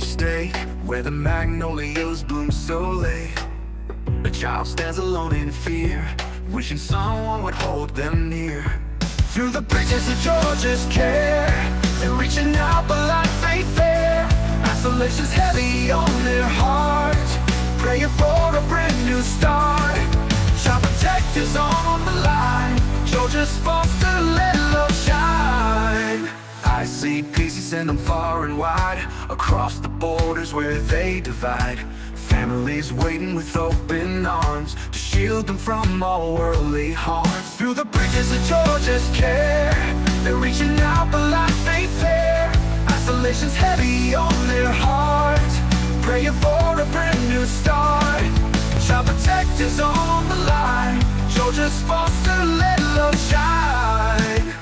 state where the magnolias bloom so late. A child stands alone in fear, wishing someone would hold them near. Through the bridges of Georgia's care, they're reaching out but like faith there. Isolation's heavy on their heart, praying for a brand new start. Child protectors on the line, Georgia's foster, let love shine. I see peace, you send them far and wide, across the borders where they divide. Families waiting with open arms to shield them from all worldly harms. Through the bridges of Georgia's care, they're reaching out but like faith there. Isolation's heavy on their heart, praying for a brand new start. Child protectors on the line, Georgia's foster, let love shine.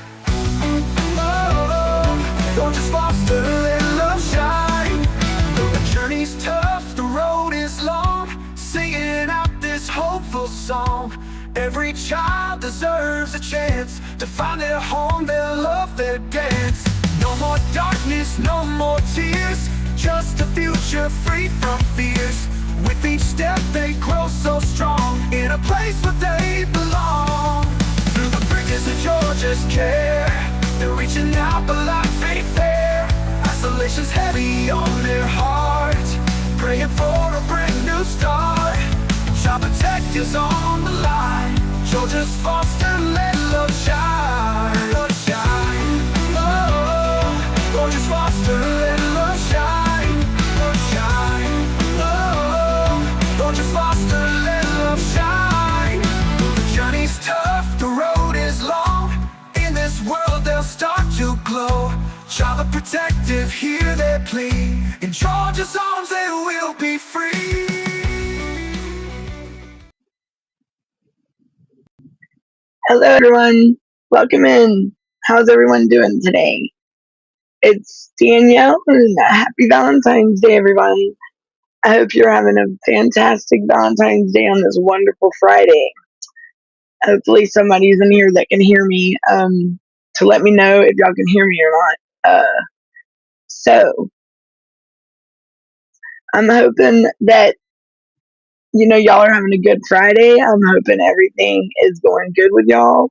Oh, Georgia's foster, let love shine. Though the journey's tough, the road is long, singing out this hopeful song. Every child deserves a chance to find their home, their love, their dance. No more darkness, no more tears, just a future free from fears. With each step they grow so strong, in a place where they belong. Through the bridges of Georgia's care, they're reaching out but like faith there. Isolation's heavy on their heart, praying for a brand new start. Child protectors on the line, Georgia's foster, let love shine. Love shine. Oh, Georgia's foster, let love shine. Love shine. Oh, Georgia's foster, let love shine. The journey's tough, the road is long, in this world they'll start to glow. Child protective, hear their plea, in Georgia's arms they will be free. Hello everyone, welcome in. How's everyone doing today? It's Danielle and happy Valentine's Day everyone. I hope you're having a fantastic Valentine's Day on this wonderful Friday. Hopefully somebody's in here that can hear me to let me know if y'all can hear me or not. So I'm hoping that y'all are having a good Friday. I'm hoping everything is going good with y'all.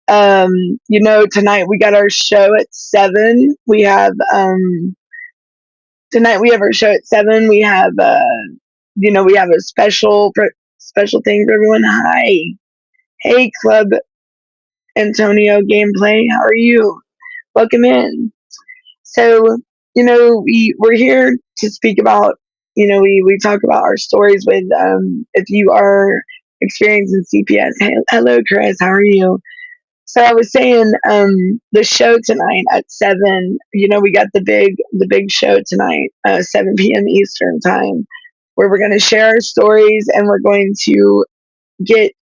Tonight we got our show at 7. We have tonight we have our show at 7. We have we have a special thing for everyone. Hi. Hey Club Antonio Gameplay, how are you? Welcome in. So, we're here to speak about, we talk about our stories with if you are experiencing CPS. Hey, hello Chris, how are you? So I was saying, the show tonight at 7. We got the big show tonight, 7 p.m. Eastern time, where we're going to share our stories and we're going to get.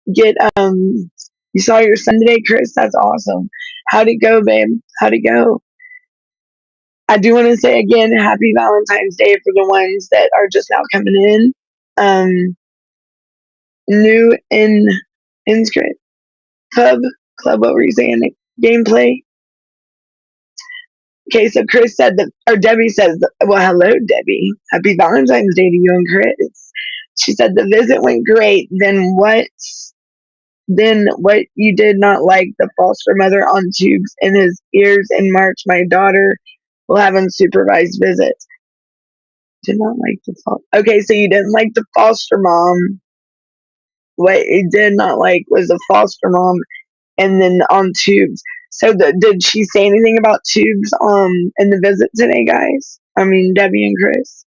You saw your son today, Chris. That's awesome. How'd it go, babe? How'd it go? I do want to say again, happy Valentine's Day for the ones that are just now coming in. New in script. Club, what were you saying? Gameplay. Okay, so Chris said that, or Debbie says, well, hello, Debbie. Happy Valentine's Day to you and Chris. She said the visit went great. Then what? You did not like the foster mother on tubes in his ears in March. My daughter will have unsupervised visits. Did not like the foster. Okay, so you didn't like the foster mom. What you did not like was the foster mom, and then on tubes. So did she say anything about tubes in the visit today, guys? I mean, Debbie and Chris.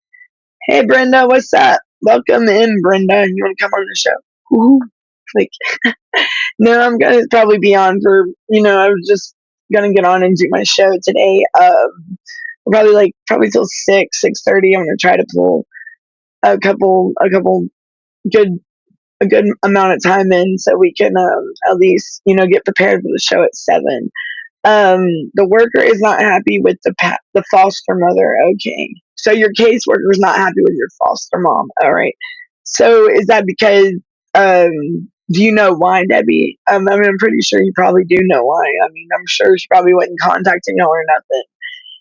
Hey, Brenda, what's up? Welcome in, Brenda. You want to come on the show? Woo-hoo. Like, no, I'm gonna probably be on for. I was just gonna get on and do my show today. Probably till 6:30. I'm gonna try to pull a couple good a good amount of time in so we can at least get prepared for the show at 7. The worker is not happy with the foster mother. Okay, so your caseworker is not happy with your foster mom. All right, so is that because do you know why, Debbie? I mean, I'm pretty sure you probably do know why. I mean, I'm sure she probably wasn't contacting y'all or nothing.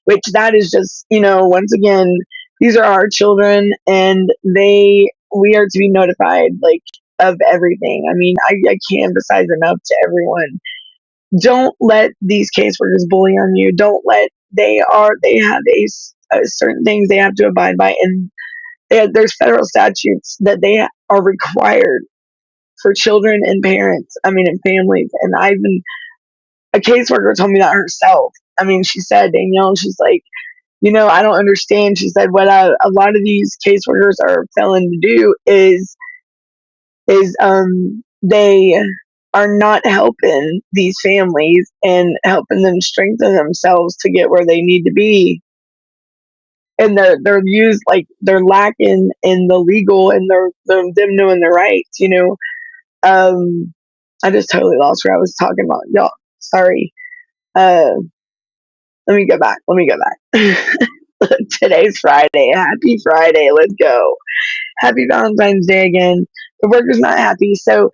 which that is just, once again, these are our children, and we are to be notified, like, of everything. I mean, I can't emphasize enough to everyone. Don't let these caseworkers bully on you. Don't let, they have certain things they have to abide by, and there's federal statutes that they are required for children and parents, and families. And a caseworker told me that herself. She said, Danielle, she's like, I don't understand. She said, what a lot of these caseworkers are failing to do is they are not helping these families and helping them strengthen themselves to get where they need to be. And they're used, like, they're lacking in the legal, and they're them knowing their rights. I just totally lost where I was talking about, y'all. Sorry. Uh, let me go back. Today's Friday. Happy Friday. Let's go. Happy Valentine's Day again. The worker's not happy. So,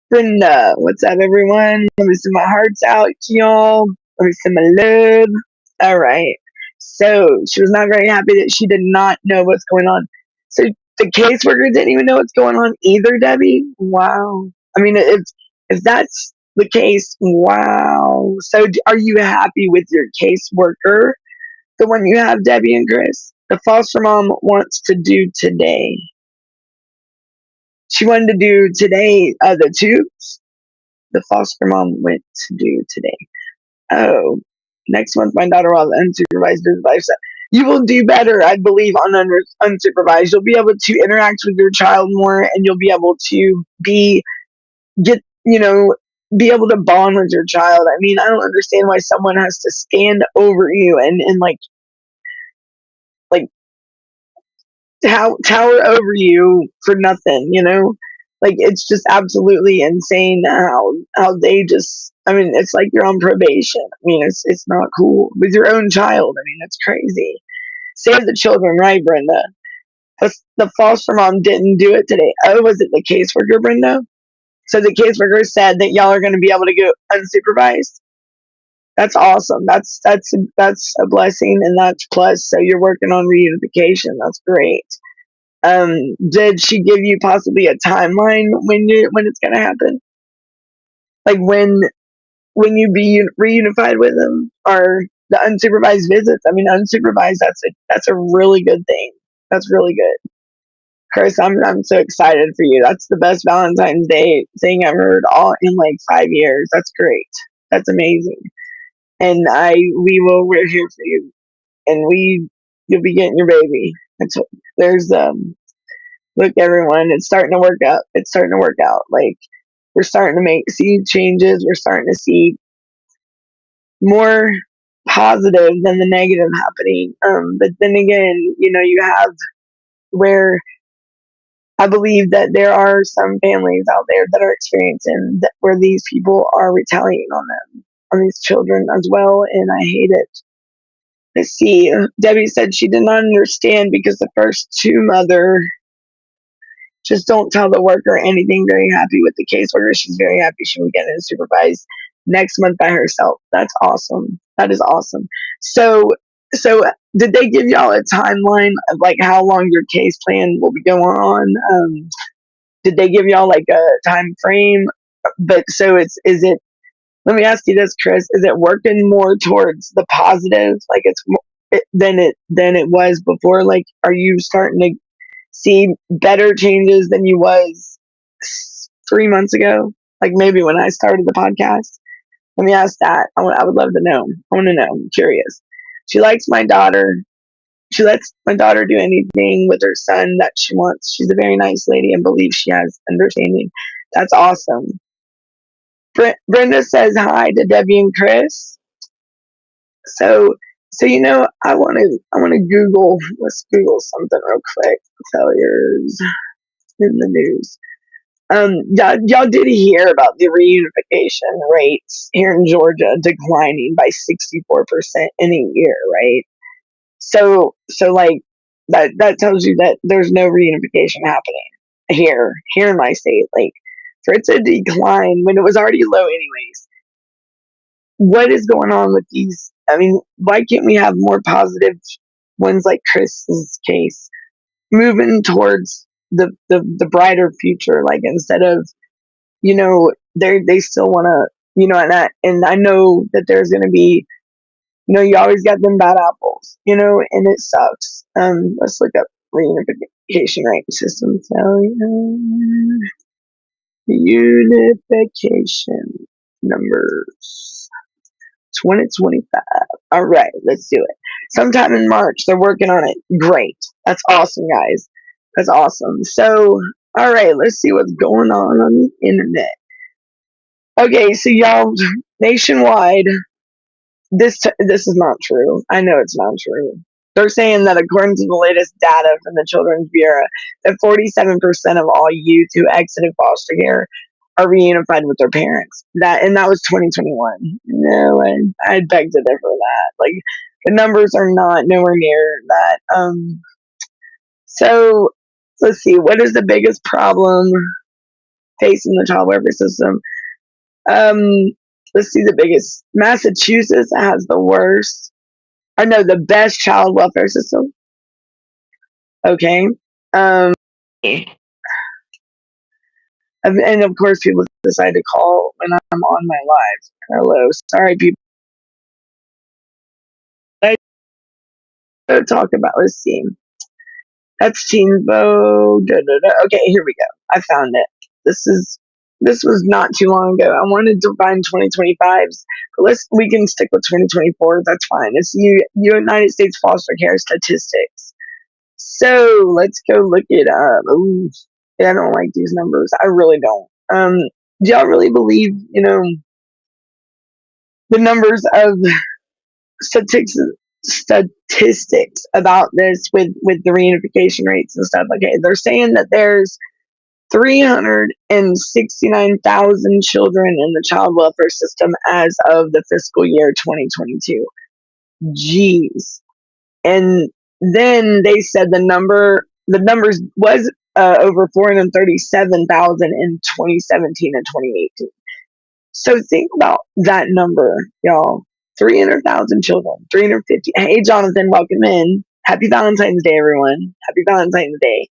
Brenda, what's up, everyone? Let me send my hearts out to y'all. Let me send my love. All right. So, she was not very happy that she did not know what's going on. So, the caseworker didn't even know what's going on either, Debbie? Wow. If that's the case, wow. So, are you happy with your caseworker? The one you have, Debbie and Chris? The foster mom wants to do today. She wanted to do today, the tubes. The foster mom went to do today. Oh, next month my daughter will have unsupervised life. You will do better, I believe, on unsupervised. You'll be able to interact with your child more, and you'll be able to get, be able to bond with your child. I don't understand why someone has to stand over you and like tower over you for nothing. Like, it's just absolutely insane how they just, it's like you're on probation. It's not cool with your own child. That's crazy. Save the children, right, Brenda? The foster mom didn't do it today. Oh, was it the caseworker, Brenda? So the caseworker said that y'all are going to be able to go unsupervised. That's awesome. That's a blessing, and that's plus. So you're working on reunification. That's great. Did she give you possibly a timeline when it's gonna happen? Like, when you be reunified with them, or the unsupervised visits? Unsupervised. That's a really good thing. That's really good, Chris. I'm so excited for you. That's the best Valentine's Day thing I've heard all in like 5 years. That's great. That's amazing. And we're here for you, and you'll be getting your baby. There's look, everyone, it's starting to work out. It's starting to work out. Like, we're starting to see changes. We're starting to see more positive than the negative happening. But then again, you have where I believe that there are some families out there that are experiencing where these people are retaliating on them, on these children as well, and I hate it. Let's see. Debbie said she did not understand because the first two mother just don't tell the worker anything. Very happy with the caseworker. She's very happy she will get it supervised next month by herself. That's awesome. That is awesome. So did they give y'all a timeline of like how long your case plan will be going on? Did they give y'all like a time frame? But so is it? Let me ask you this, Chris: is it working more towards the positive, like it's than it was before? Like, are you starting to see better changes than you was 3 months ago? Like maybe when I started the podcast. Let me ask that. I would love to know. I want to know. I'm curious. She likes my daughter. She lets my daughter do anything with her son that she wants. She's a very nice lady and believes she has understanding. That's awesome. Brenda says hi to Debbie and Chris. So I want to Google. Let's Google something real quick. Failures in the news. Y'all did hear about the reunification rates here in Georgia declining by 64% in a year, right? So like that tells you that there's no reunification happening here in my state. Like, for it to decline when it was already low anyways. What is going on with these I mean, why can't we have more positive ones like Chris's case, moving towards the brighter future? Like, instead of, they still want to, and I know that there's going to be, you always got them bad apples, and it sucks. Let's look up reunification rate system. So, unification numbers 2025. All right, let's do it. Sometime in March, they're working on it. Great. That's awesome, guys. That's awesome. So, all right, let's see what's going on the internet. Okay, so y'all, nationwide, this is not true. I know it's not true. They're saying that according to the latest data from the Children's Bureau, that 47% of all youth who exited foster care are reunified with their parents. That was 2021. No, I'd beg to differ that. Like, the numbers are not nowhere near that. So let's see. What is the biggest problem facing the child welfare system? Let's see the biggest. Massachusetts has the worst. I know the best child welfare system. Okay. And of course, people decide to call when I'm on my live. Hello, sorry, people. I talk about. Let's see. Epstein Bo. Okay, here we go. I found it. This was not too long ago. I wanted to find 2025s, but we can stick with 2024. That's fine. It's United States foster care statistics. So let's go look it up. Ooh, yeah, I don't like these numbers. I really don't. Do y'all really believe, the numbers of statistics about this with the reunification rates and stuff? Okay, they're saying that there's 369,000 children in the child welfare system as of the fiscal year 2022. Jeez. And then they said the numbers was over 437,000 in 2017 and 2018. So think about that number, y'all. 300,000 children, 350. Hey, Jonathan, welcome in. Happy Valentine's Day, everyone. Happy Valentine's Day.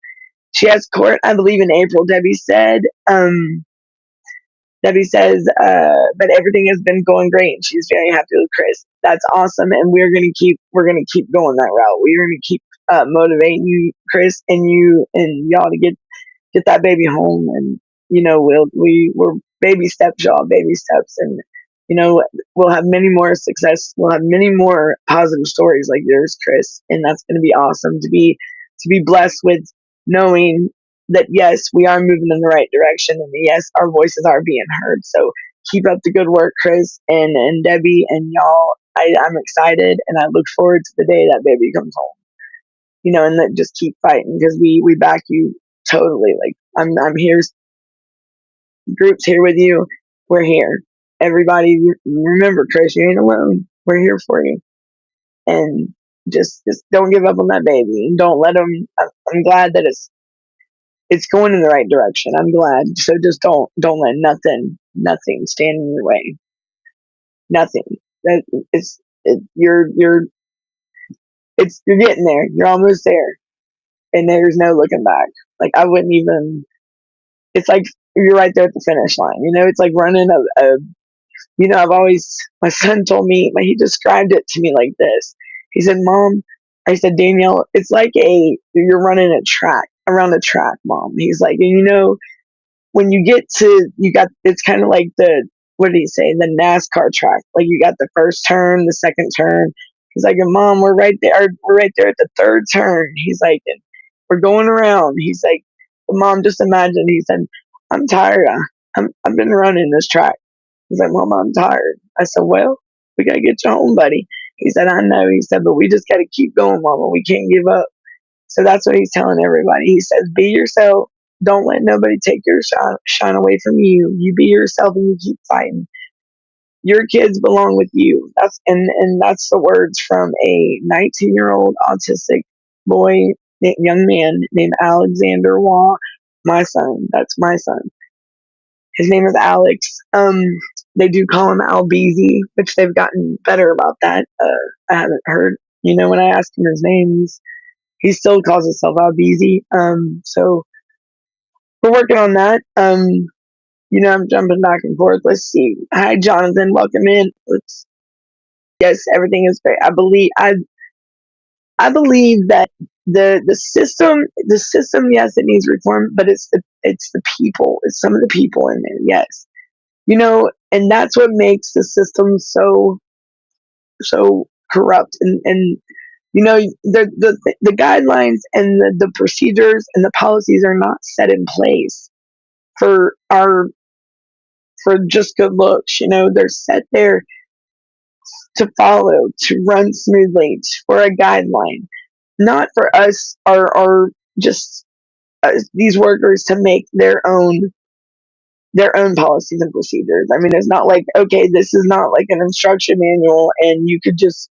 She has court, I believe, in April. Debbie said. Debbie says, but everything has been going great, and she's very happy with Chris. That's awesome, and we're gonna keep going that route. We're gonna keep motivating you, Chris, and y'all to get that baby home, and we're baby steps, y'all, baby steps, and we'll have many more success. We'll have many more positive stories like yours, Chris, and that's gonna be awesome to be blessed with knowing that yes, we are moving in the right direction, and yes, our voices are being heard. So keep up the good work, Chris and Debbie and y'all. I'm excited, and I look forward to the day that baby comes home. And that just keep fighting because we back you totally. Like I'm here, groups here with you. We're here. Everybody, remember, Chris, you ain't alone. We're here for you, and just don't give up on that baby, and don't let them. I'm glad that it's going in the right direction. I'm glad. So just don't let nothing stand in your way. Nothing. That you're getting there. You're almost there, and there's no looking back. Like I wouldn't even. It's like you're right there at the finish line. It's like running a. I've always my son told me. He described it to me like this. He said, "Mom," I said, "Danielle, it's like you're running a track around a track, Mom." He's like, and when you get to it's kind of like what did he say, the NASCAR track, like you got the first turn, the second turn. He's like, and Mom, we're right there at the third turn. He's like, and we're going around. He's like, Mom, just imagine. He said, I'm tired. I've been running this track. He's like, Mom, I'm tired. I said, well, we gotta get you home, buddy. He said, I know. He said, but we just gotta keep going, Mama. We can't give up. So that's what he's telling everybody. He says, be yourself. Don't let nobody take your shine away from you. You be yourself and you keep fighting. Your kids belong with you. That's the words from a 19-year-old autistic young man named Alexander Waugh. My son. That's my son. His name is Alex. they do call him Albeezy, which they've gotten better about that. I haven't heard. When I asked him his name, he still calls himself Albeezy. So we're working on that. I'm jumping back and forth. Let's see. Hi, Jonathan. Welcome in. Yes, everything is great. I believe that the system, yes, it needs reform, but it's the people. It's some of the people in there. Yes, and that's what makes the system so corrupt. And the guidelines and the procedures and the policies are not set in place for our for just good looks. They're set there to follow, to run smoothly, for a guideline, not for us or just these workers to make their own policies and procedures. I mean, it's not like, okay, this is not like an instruction manual and you could just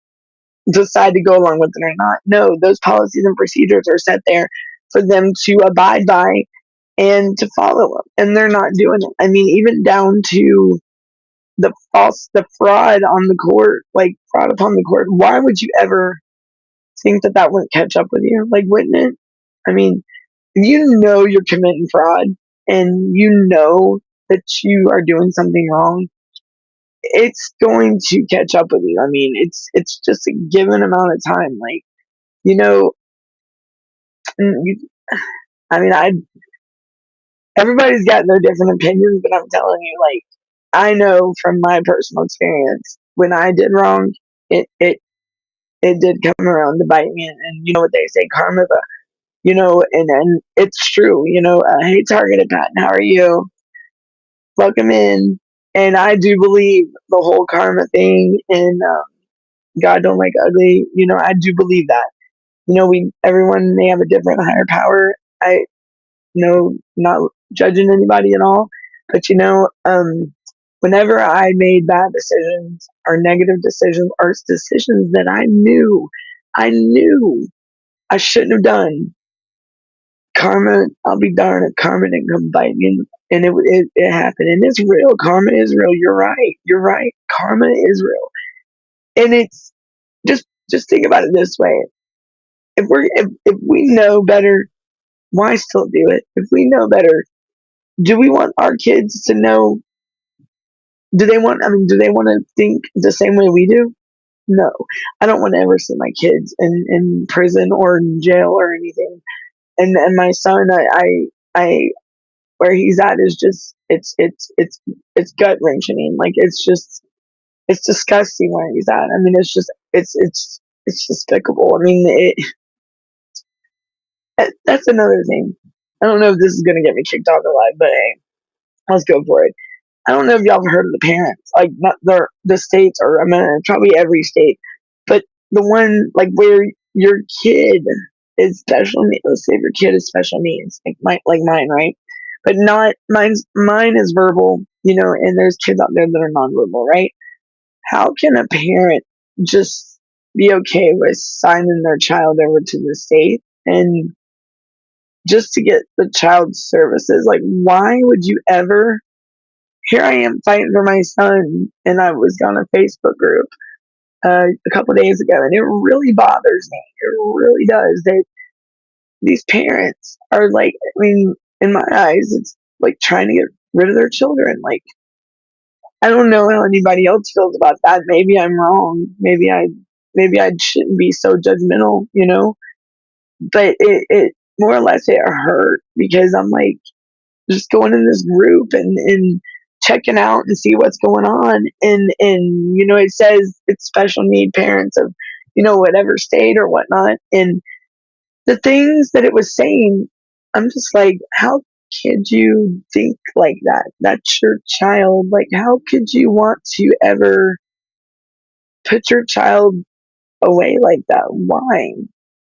decide to go along with it or not. No, those policies and procedures are set there for them to abide by and to follow them, and they're not doing it. I mean, even down to the fraud on the court, like fraud upon the court. Why would you ever think that wouldn't catch up with you? Like, wouldn't it? I mean, if you're committing fraud and that you are doing something wrong, it's going to catch up with you. I mean, it's just a given amount of time. Like, you know, you, I mean, everybody's got their different opinions, but I'm telling you, like, I know from my personal experience, when I did wrong, it did come around to bite me. And you know what they say, karma, and it's true. Hey, Targeted Pat, how are you? Welcome in. And I do believe the whole karma thing and God don't like ugly. I do believe that. Everyone may have a different higher power. I not judging anybody at all, but whenever I made bad decisions or negative decisions or decisions that I knew I shouldn't have done, karma, I'll be darned if karma didn't come bite me. And it happened. And it's real. Karma is real. You're right. You're right. Karma is real. And it's just think about it this way. If we know better, why still do it? If we know better, do we want our kids to know? Do they want to think the same way we do? No. I don't want to ever see my kids in prison or in jail or anything. And my son, I where he's at is just it's gut wrenching. Like, it's disgusting where he's at. I mean, it's despicable. I mean, that's another thing. I don't know if this is gonna get me kicked off the live, but hey, let's go for it. I don't know if y'all have heard of the parents, like, not the states, or I mean, probably every state, but the one, like, where your kid is special needs. Let's say if your kid is special needs, like mine, right? But not mine is verbal, and there's kids out there that are nonverbal, right? How can a parent just be okay with signing their child over to the state and just to get the child's services? Like, why would you ever? Here I am fighting for my son, and I was on a Facebook group a couple of days ago, and it really bothers me. It really does. These parents are like, I mean, in my eyes, it's like trying to get rid of their children. Like, I don't know how anybody else feels about that. Maybe I'm wrong. Maybe I shouldn't be so judgmental, But it more or less, it hurt because I'm like, just going in this group and checking out and see what's going on, and it says it's special need parents of whatever state or whatnot, and the things that it was saying, I'm just like, how could you think like that? That's your child. Like, how could you want to ever put your child away like that? Why?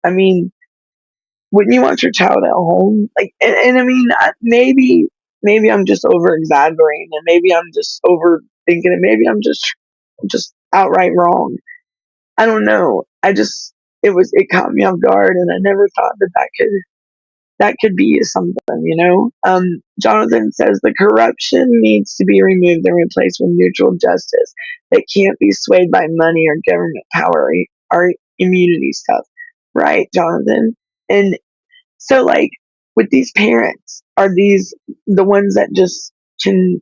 I mean, wouldn't you want your child at home? Like, and I mean, maybe I'm just over exaggerating, and maybe I'm just overthinking it. Maybe I'm just outright wrong. I don't know. It caught me off guard, and I never thought that could. that could be something, you know. Jonathan says the corruption needs to be removed and replaced with neutral justice that can't be swayed by money or government power or immunity stuff. Right, Jonathan? And so, like, with these parents, are these the ones that just can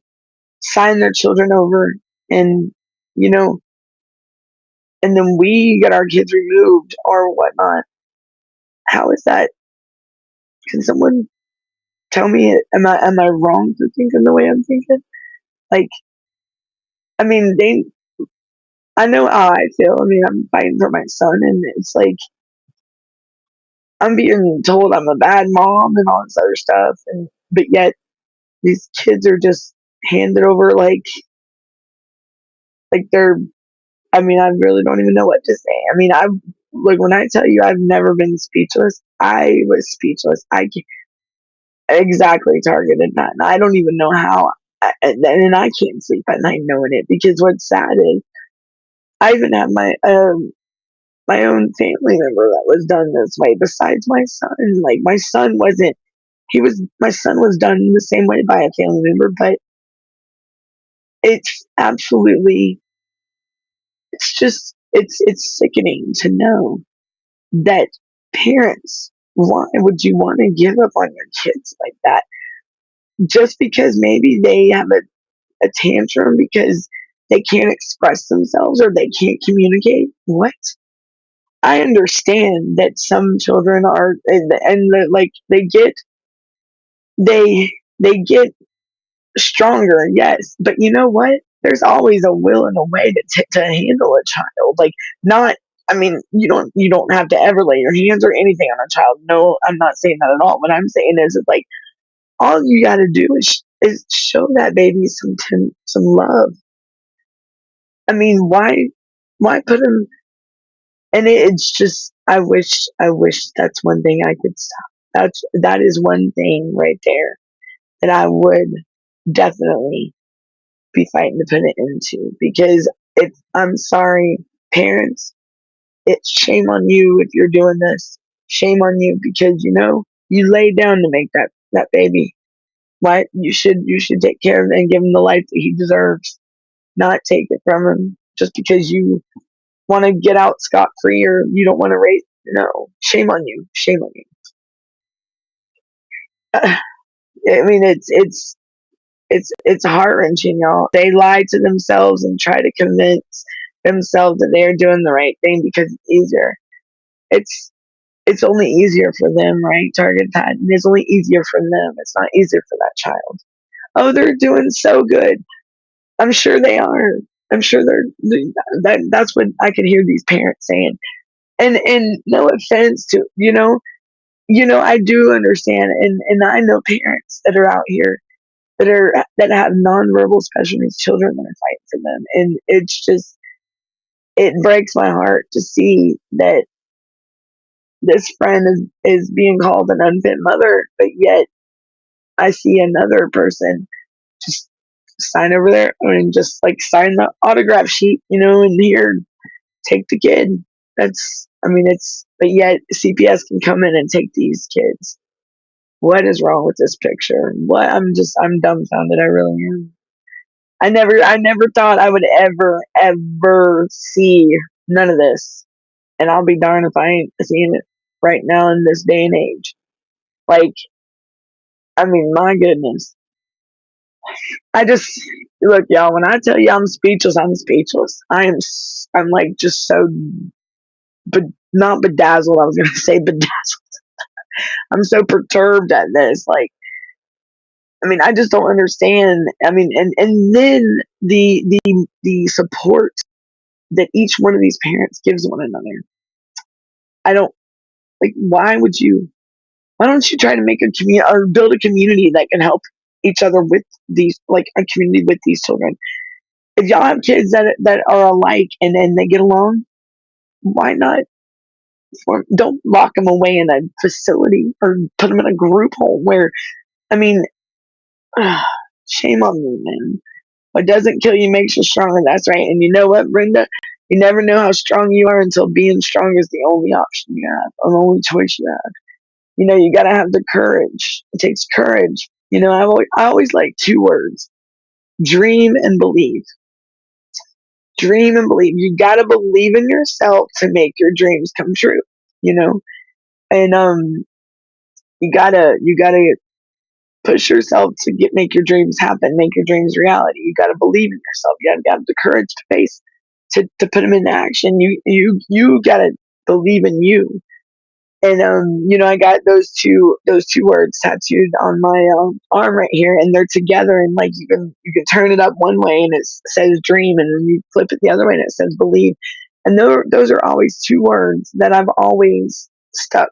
sign their children over and, you know, and then we get our kids removed or whatnot? How is that? Can someone tell me? Am I wrong for thinking the way I'm thinking? Like, I mean, I know how I feel. I mean, I'm fighting for my son, and it's like I'm being told I'm a bad mom and all this other stuff, and but yet these kids are just handed over like they're. I mean, I really don't even know what to say. I mean, I like when I tell you I've never been speechless. I was speechless. Exactly targeted that, and I don't even know how. And I can't sleep at night knowing it because what's sad is I even have my own family member that was done this way. Besides my son, like my son wasn't. My son was done the same way by a family member, but it's absolutely. It's just it's sickening to know that parents. Why would you want to give up on your kids like that? Just because maybe they have a tantrum because they can't express themselves or they can't communicate? What? I understand that some children are like they get stronger, yes, but you know what? There's always a will and a way to handle a child. Like not. I mean, you don't have to ever lay your hands or anything on a child. No, I'm not saying that at all. What I'm saying is, it's like all you got to do is show that baby some love. I mean, why put him? And it's just I wish that's one thing I could stop. That is one thing right there that I would definitely be fighting to put it into because I'm sorry, parents, it's shame on you if you're doing this. Shame on you because you laid down to make that baby. Why you should take care of him and give him the life that he deserves, not take it from him just because you want to get out scot free or you don't want to raise. No, shame on you. Shame on you. I mean, it's heart wrenching, y'all. They lie to themselves and try to convince themselves that they are doing the right thing because it's easier. It's it's only easier for them, right? Target that. And it's only easier for them. It's not easier for that child. Oh, they're doing so good. I'm sure they are. I'm sure that's what I could hear these parents saying. And no offense to I do understand, and I know parents that are out here that have nonverbal special needs children that are fighting for them, and it breaks my heart to see that this friend is being called an unfit mother, but yet I see another person just sign over there and just like sign the autograph sheet, and here, take the kid. I mean, but yet CPS can come in and take these kids. What is wrong with this picture? I'm dumbfounded. I really am. I never thought I would ever see none of this. And I'll be darned if I ain't seeing it right now in this day and age. Like, I mean, my goodness. I just, look, y'all, when I tell you I'm speechless, I'm speechless. I'm like just so, but not bedazzled. I was going to say bedazzled. I'm so perturbed at this. Like, I mean, I just don't understand. I mean, and then the support that each one of these parents gives one another. I don't like. Why don't you try to make a community or build a community that can help each other with these, like a community with these children? If y'all have kids that are alike and they get along, why not don't lock them away in a facility or put them in a group home where, I mean, shame on me, man. What doesn't kill you makes you stronger. That's right. And you know what, Brenda? You never know how strong you are until being strong is the only option you have, or the only choice you have. You got to have the courage. It takes courage. I always like two words: dream and believe. Dream and believe. You got to believe in yourself to make your dreams come true. You know, and you gotta push yourself to make your dreams happen, make your dreams reality. You gotta believe in yourself. You gotta have the courage to face to put them into action. You gotta believe in you. And I got those two words tattooed on my arm right here, and they're together. And like you can turn it up one way and it says dream, and then you flip it the other way and it says believe. And those are always two words that I've always stuck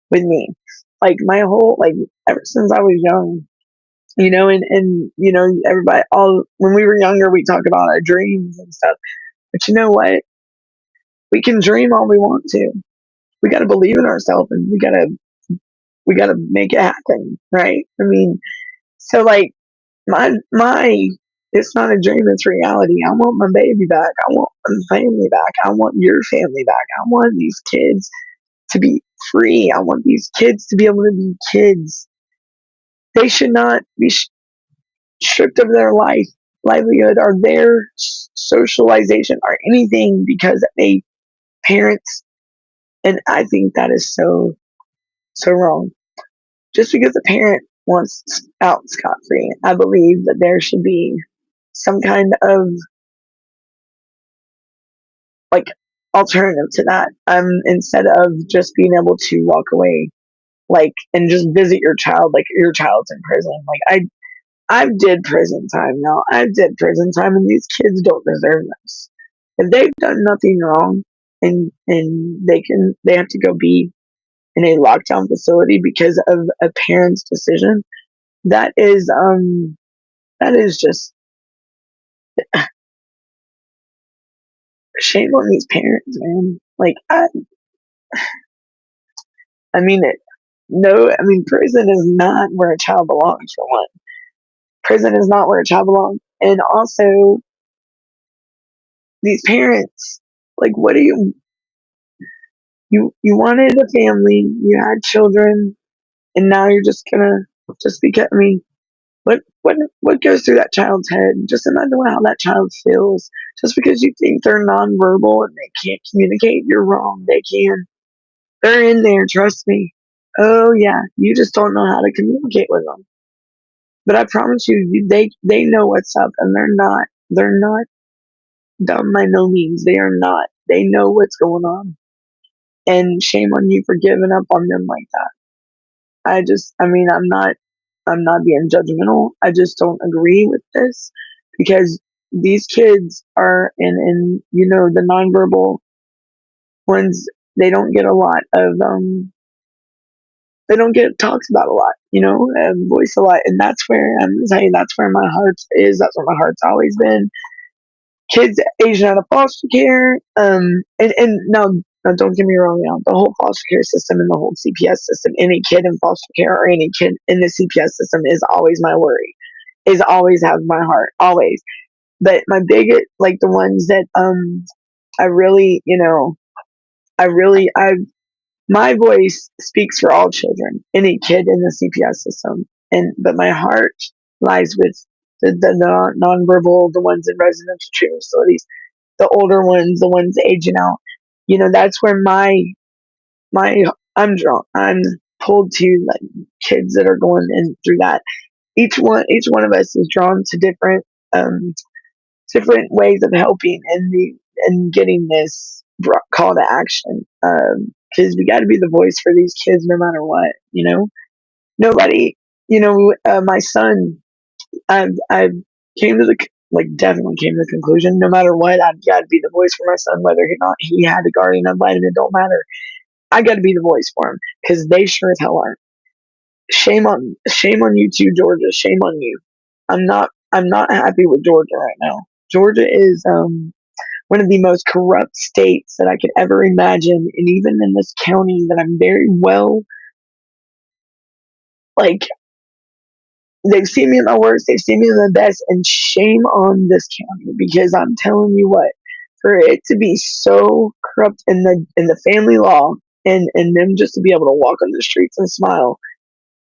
with me, like my whole, like, ever since I was young. And everybody, all when we were younger, we talk about our dreams and stuff. But you know what? We can dream all we want to. We got to believe in ourselves, and we gotta make it happen, right? I mean, so like my it's not a dream, it's reality. I want my baby back. I want my family back. I want your family back. I want these kids to be free. I want these kids to be able to be kids. They should not be stripped of their livelihood, or their socialization, or anything, because they parents. And I think that is so wrong. Just because a parent wants out scot free, I believe that there should be some kind of, like, alternative to that. Instead of just being able to walk away, like, and just visit your child, like your child's in prison. Like, I've did prison time now. I've did prison time, and these kids don't deserve this. If they've done nothing wrong, and they have to go be in a lockdown facility because of a parent's decision, that is just shame on these parents, man. Like, I mean it. No, I mean, prison is not where a child belongs, for one. Prison is not where a child belongs. And also, these parents, like, what do you wanted a family, you had children, and now you're just gonna, just because, I mean, what goes through that child's head? Just imagine how that child feels. Just because you think they're nonverbal and they can't communicate, you're wrong. They can. They're in there, trust me. Oh yeah, you just don't know how to communicate with them. But I promise you, they know what's up, and they're not dumb by no means. They are not. They know what's going on, and shame on you for giving up on them like that. I mean, I'm not being judgmental. I just don't agree with this, because these kids are in the nonverbal ones. They don't get a lot of they don't get talked about a lot, voiced a lot. And that's where, I'm gonna tell you, that's where my heart is. That's where my heart's always been. Kids aging out of foster care, and now, don't get me wrong, now the whole foster care system and the whole CPS system, any kid in foster care or any kid in the CPS system is always my worry, is always have my heart, always. But my biggest, like, the ones that I really, I my voice speaks for all children, any kid in the CPS system, but my heart lies with the nonverbal, the ones in residential treatment facilities, the older ones, the ones aging out. That's where my I'm drawn. I'm pulled to, like, kids that are going in through that. Each one of us is drawn to different ways of helping and getting this call to action. Because we got to be the voice for these kids, no matter what. Nobody. My son. I've came to the like definitely came to the conclusion. No matter what, I've got to be the voice for my son, whether or not he had a guardian ad litem. It don't matter. I got to be the voice for him, because they sure as hell aren't. Shame on you too, Georgia. Shame on you. I'm not happy with Georgia right now. Georgia is one of the most corrupt states that I could ever imagine, and even in this county that I'm very well, like, they've seen me in my worst, they've seen me in the best, and shame on this county, because I'm telling you what, for it to be so corrupt in the family law, and them just to be able to walk on the streets and smile.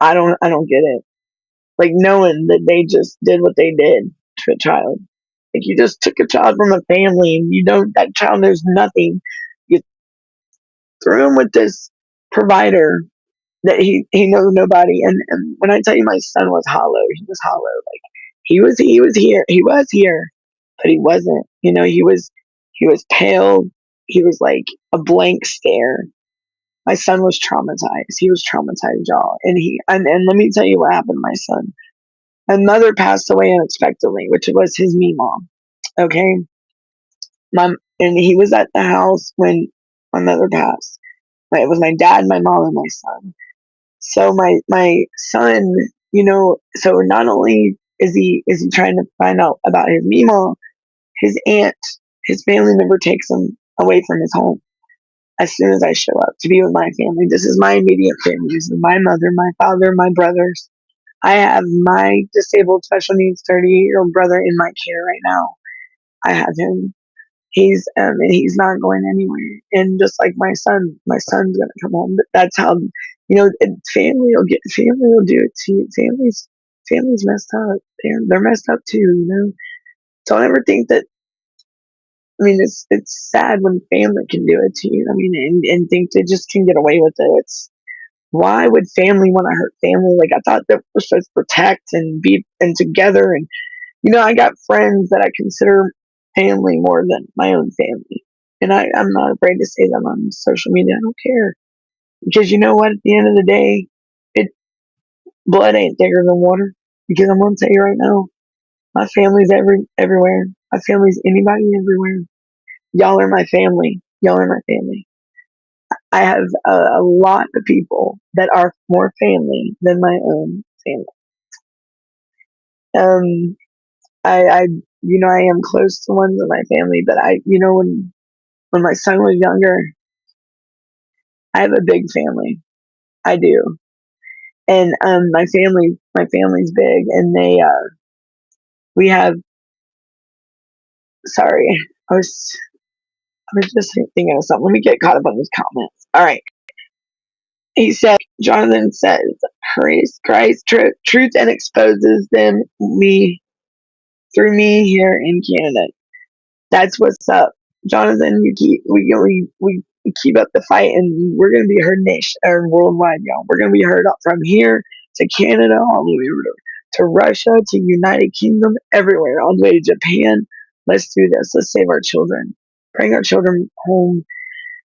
I don't get it. Like knowing that they just did what they did to a child. Like you just took a child from a family and you know that child knows nothing. You threw him with this provider that he knows nobody. And when I tell you my son was hollow, he was hollow. Like he was here, but he wasn't. You know, he was pale. He was like a blank stare. My son was traumatized. He was traumatized, y'all. And let me tell you what happened to my son. My mother passed away unexpectedly, which was his me mom. Okay, and he was at the house when my mother passed. It was my dad, my mom, and my son. So my son, so not only is he trying to find out about his mom, his aunt, his family member takes him away from his home as soon as I show up to be with my family. This is my immediate family. This is my mother, my father, my brothers. I have my disabled special needs 38-year-old brother in my care right now. I have him. And he's not going anywhere. And just like my son's gonna come home. But that's how family will do it to you. Families messed up. They're messed up too. Don't ever think that. I mean, it's sad when family can do it to you. I mean, and think they just can get away with it. It's why would family want to hurt family? Like I thought that we're supposed to protect and be and together. And I got friends that I consider family more than my own family. And I'm not afraid to say them on social media. I don't care. Because you know what? At the end of the day, it blood ain't thicker than water. Because I'm gonna tell you right now, my family's everywhere. My family's anybody everywhere. Y'all are my family. Y'all are my family. I have a lot of people that are more family than my own family. Um, I am close to ones in my family, but when my son was younger, I have a big family. I do, and my family's big, and we have. Sorry, I was I was just thinking of something. Let me get caught up on these comments. All right, he said. Jonathan says, "Praise Christ, truth, and exposes them me through me here in Canada." That's what's up, Jonathan. We keep up the fight, and we're gonna be heard nation or worldwide, y'all. We're gonna be heard from here to Canada, all the way over to Russia, to United Kingdom, everywhere, all the way to Japan. Let's do this. Let's save our children. Bring our children home.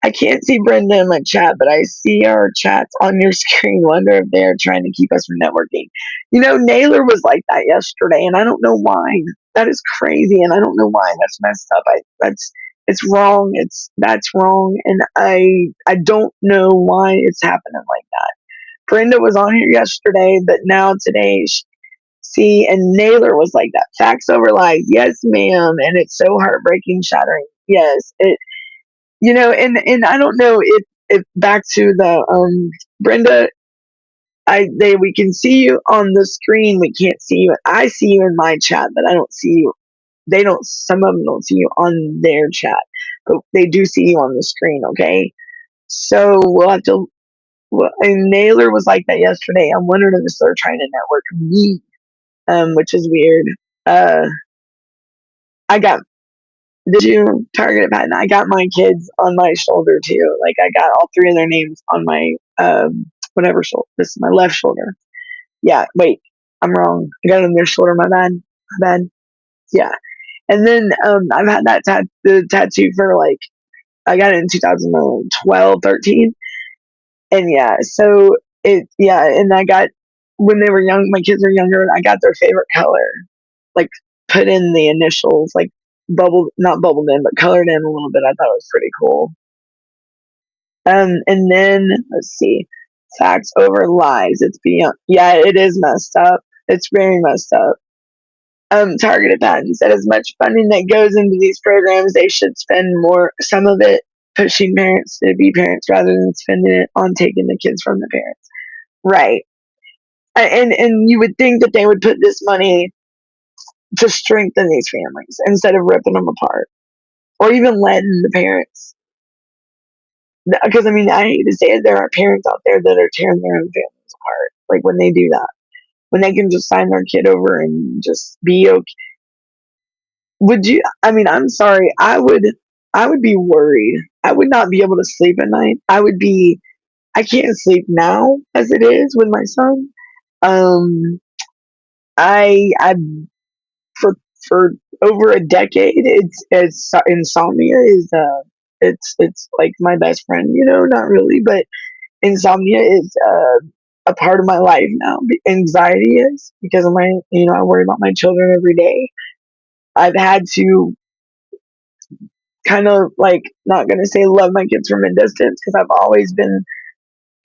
I can't see Brenda in my chat, but I see our chats on your screen. Wonder if they're trying to keep us from networking. Naylor was like that yesterday, and I don't know why. That is crazy, and I don't know why. That's messed up. It's wrong. That's wrong, and I don't know why it's happening like that. Brenda was on here yesterday, but now today, see, and Naylor was like that. Facts over lies. Yes, ma'am, and it's so heartbreaking, shattering. Yes, and I don't know if back to the Brenda, we can see you on the screen. We can't see you. I see you in my chat, but I don't see you. They don't. Some of them don't see you on their chat, but they do see you on the screen. Okay, so we'll have to. Well, and Naylor was like that yesterday. I'm wondering if they're trying to network me, which is weird. Uh, I got Did you target it, Pat? And I got my kids on my shoulder too. Like I got all three of their names on my whatever shoulder. This is my left shoulder. Yeah, wait, I'm wrong. I got it on their shoulder. My bad. My bad. Yeah. And then I've had the tattoo for like I got it in 2012, 13, and yeah. So and I got when they were young. My kids were younger. I got their favorite color, like put in the initials, like not bubbled in, but colored in a little bit. I thought it was pretty cool. And then let's see, facts over lies. It's beyond. Yeah, it is messed up. It's very messed up. Targeted patents said as much funding that goes into these programs, they should spend some of it pushing parents to be parents rather than spending it on taking the kids from the parents. Right. And you would think that they would put this money to strengthen these families instead of ripping them apart or even letting the parents because I mean, I hate to say it, there are parents out there that are tearing their own families apart. Like when they do that, when they can just sign their kid over and just be okay. Would you? I mean, I'm sorry. I would be worried. I would not be able to sleep at night. I would be. I can't sleep now as it is with my son. Um, I for for over a decade, it's insomnia is it's like my best friend. You know, not really, but insomnia is a part of my life now. Anxiety is because of my, I worry about my children every day. I've had to kind of like, not gonna say love my kids from a distance because I've always been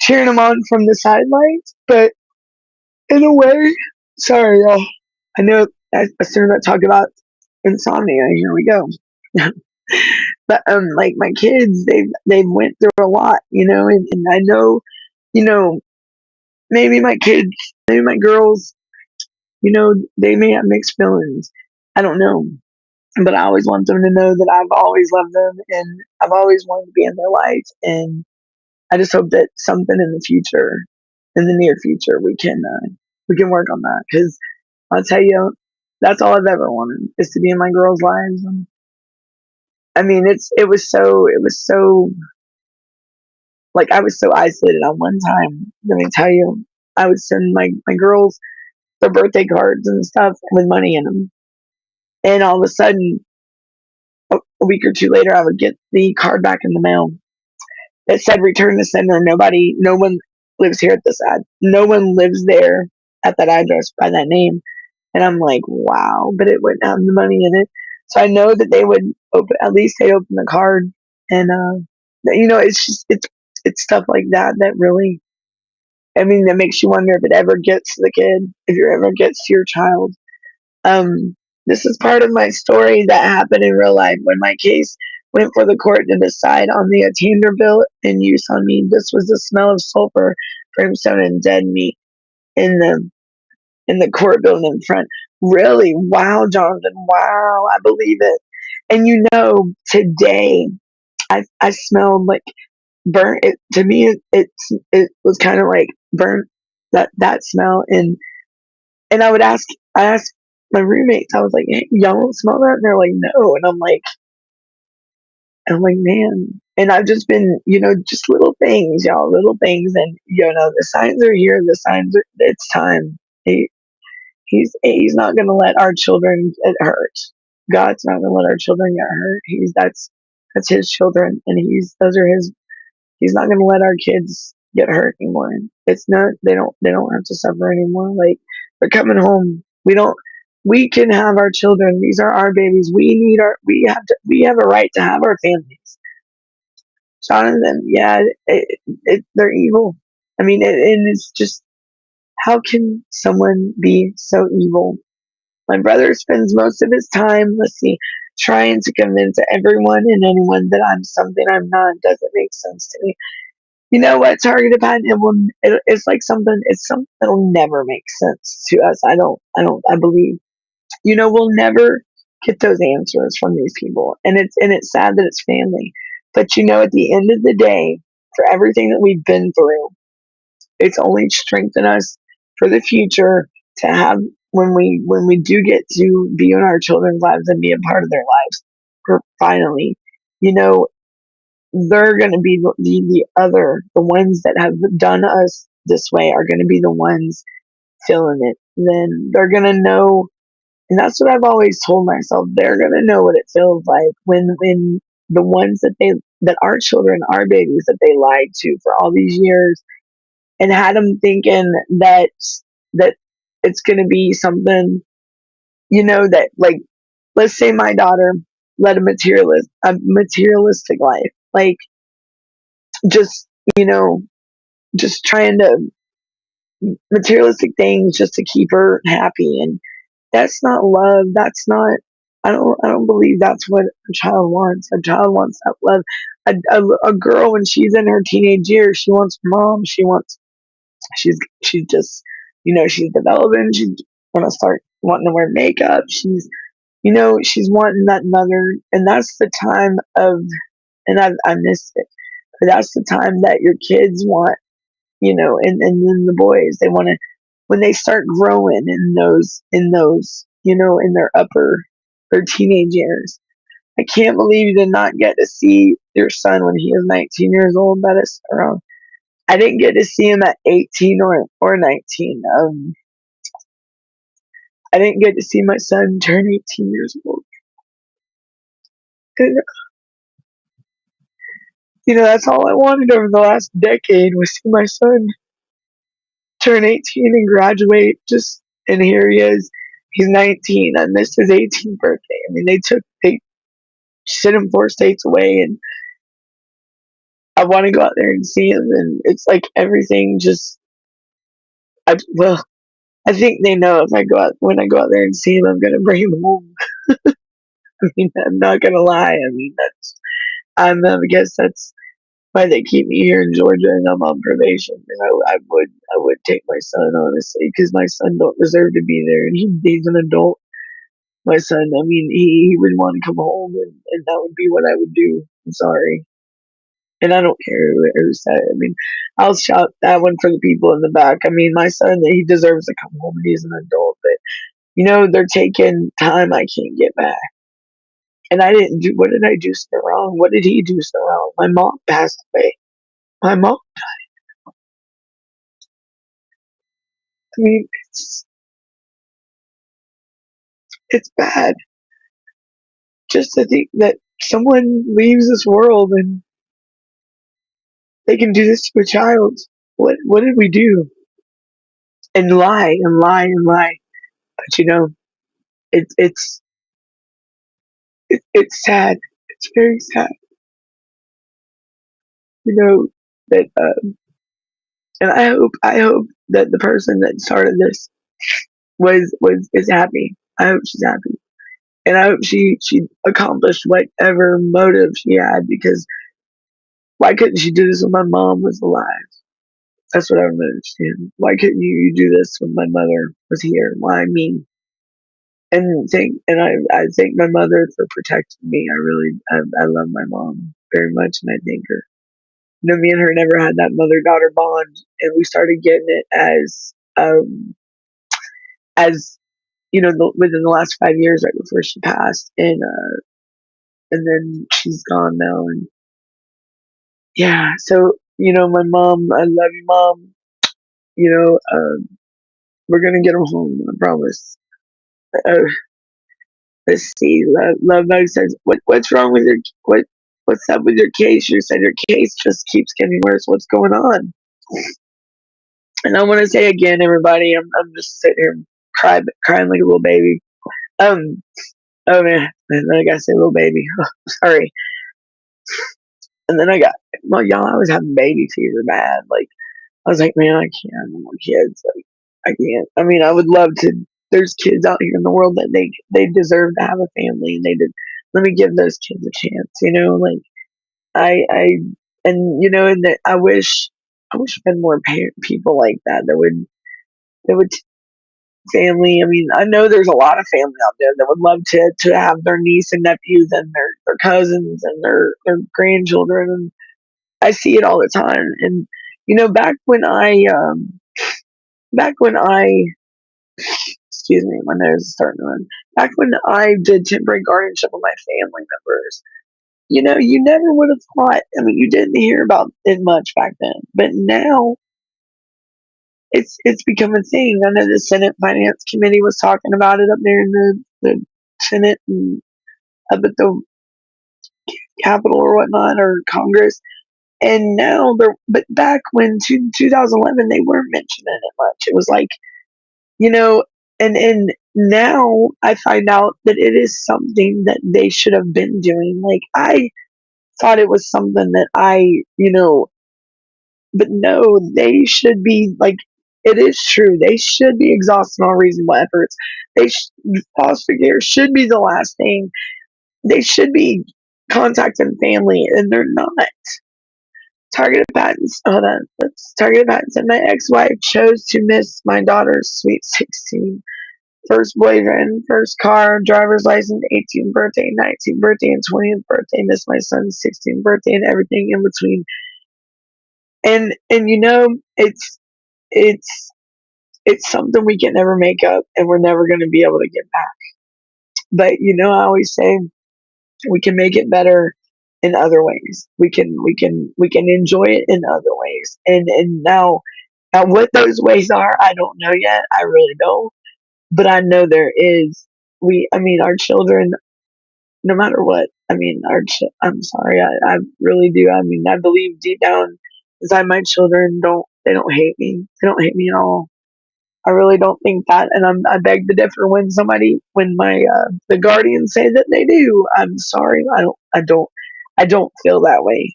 cheering them on from the sidelines, but in a way, sorry, y'all. I know as soon as I talk about insomnia, here we go. But like my kids, they've went through a lot, and I know, you know, maybe my kids, maybe my girls, they may have mixed feelings. I don't know. But I always want them to know that I've always loved them and I've always wanted to be in their life. And I just hope that something in the future, in the near future, we can work on that. Because I'll tell you, that's all I've ever wanted is to be in my girls' lives. And I mean, it was so like I was so isolated on one time. Let me tell you, I would send my girls their birthday cards and stuff with money in them, and all of a sudden, a week or two later, I would get the card back in the mail that said return to sender. No one lives here at this ad. No one lives there at that address by that name. And I'm like, wow, but it wouldn't have the money in it. So I know that they would at least they open the card. And, it's stuff like that that really, I mean, that makes you wonder if it ever gets to the kid, if it ever gets to your child. Um, this is part of my story that happened in real life when my case went for the court to decide on the attainder bill in use on me. This was the smell of sulfur, brimstone, and dead meat in the court building in front. Really? Wow, Jonathan. Wow, I believe it. And today I smelled like burnt. To me, it was kind of like burnt, that smell. And I asked my roommates, I was like, hey, y'all don't smell that? And they're like, no. And I'm like, man. And I've just been, just little things, y'all, little things. And, the signs are here. It's time. He, he's not going to let our children get hurt. God's not going to let our children get hurt. That's his children. And he's not going to let our kids get hurt anymore. It's not, they don't have to suffer anymore. Like, they're coming home. We can have our children. These are our babies. We have a right to have our families. Jonathan, yeah, they're evil. I mean, and it's just, how can someone be so evil? My brother spends most of his time, let's see, trying to convince everyone and anyone that I'm something I'm not. Doesn't make sense to me. You know what? Targeted patent, it's something that'll never make sense to us. I believe, we'll never get those answers from these people. And it's sad that it's family. But at the end of the day, for everything that we've been through, it's only strengthened us for the future to have, when we do get to be in our children's lives and be a part of their lives, for finally, you know, they're going to be the ones that have done us this way are going to be the ones feeling it. Then they're going to know, and that's what I've always told myself. They're going to know what it feels like when the ones that our children, our babies that they lied to for all these years and had them thinking that it's going to be something, that, like, let's say my daughter led a materialistic life, like, just, you know, just trying to materialistic things just to keep her happy. And that's not love. That's not, I don't believe that's what a child wants. A child wants that love. A girl, when she's in her teenage years, she wants mom. She's just, she's developing. She want to start wanting to wear makeup. She's wanting that mother. And that's the time of, and I missed it. That's the time that your kids want, and then the boys, they want to, when they start growing in their their teenage years. I can't believe you did not get to see your son when he was 19 years old. That is around. I didn't get to see him at 18 or 19. I didn't get to see my son turn 18 years old. That's all I wanted over the last decade was see my son turn 18 and graduate. And here he is. He's 19. I missed his 18th birthday. I mean, they sent him 4 states away, and I want to go out there and see him. And it's like everything just, well, I think they know if when I go out there and see him, I'm gonna bring him home. I mean, I'm not gonna lie. I mean, I guess that's why they keep me here in Georgia and I'm on probation. And I would take my son, honestly, because my son don't deserve to be there, and he's an adult. My son, I mean, he would want to come home, and that would be what I would do. I'm sorry. And I don't care who said it. I mean, I'll shout that one for the people in the back. I mean, my son, he deserves to come home, and he's an adult, but they're taking time I can't get back. And I didn't do, what did I do so wrong? What did he do so wrong? My mom passed away. My mom, I mean, it's bad just to think that someone leaves this world and they can do this to a child. What did we do? And lie and lie and lie. But it's it's it's sad. It's very sad. That and I hope that the person that started this was is happy. I hope she's happy, and I hope she accomplished whatever motive she had. Because why couldn't she do this when my mom was alive? That's what I don't understand. Why couldn't you do this when my mother was here? Why me? I thank my mother for protecting me. I love my mom very much, and I thank her. Me and her never had that mother daughter bond, and we started getting it as within the last 5 years, right before she passed, and then she's gone now, and yeah. So my mom, I love you, mom. We're gonna get her home, I promise. Uh, let's see. Love Bug says, what's wrong with what's up with your case? You said your case just keeps getting worse. What's going on? And I want to say again, everybody, I'm just sitting here crying like a little baby. Um, oh man, and then I gotta say little baby. Sorry. And then well, y'all, I was having baby fever bad. Like, I was like, man, I can't, no more kids. Like, I can't. I mean, I would love to. There's kids out here in the world that they deserve to have a family, and they did. Let me give those kids a chance. Like I and that I wish we had more people like that that would family. I mean, I know there's a lot of family out there that would love to have their niece and nephews and their cousins and their grandchildren, and I see it all the time. And back when I excuse me, my nose is starting to run. Back when I did temporary guardianship with my family members, you never would have thought. I mean, you didn't hear about it much back then, but now it's become a thing. I know the Senate Finance Committee was talking about it up there in the Senate and up at the Capitol or whatnot, or Congress. And now but back when 2011, they weren't mentioning it much. It was like, you know, and now I find out that it is something that they should have been doing. Like, I thought it was something that but no, they should be like, it is true. They should be exhausting all reasonable efforts. Foster care should be the last thing. They should be contacting family, and they're not. Targeted patents. Hold on. Let's targeted patents. And my ex-wife chose to miss my daughter's sweet 16. First boyfriend, first car, driver's license, 18th birthday, 19th birthday, and 20th birthday. Missed my son's 16th birthday and everything in between. And it's it's something we can never make up, and we're never going to be able to get back. But I always say we can make it better in other ways. We can enjoy it in other ways. And now what those ways are, I don't know yet. I really don't. But I know there is. I mean, our children, no matter what. I mean, I'm sorry. I really do. I mean, I believe deep down inside my children they don't hate me. They don't hate me at all. I really don't think that, and I beg to differ when my the guardians say that they do. I'm sorry, I don't feel that way.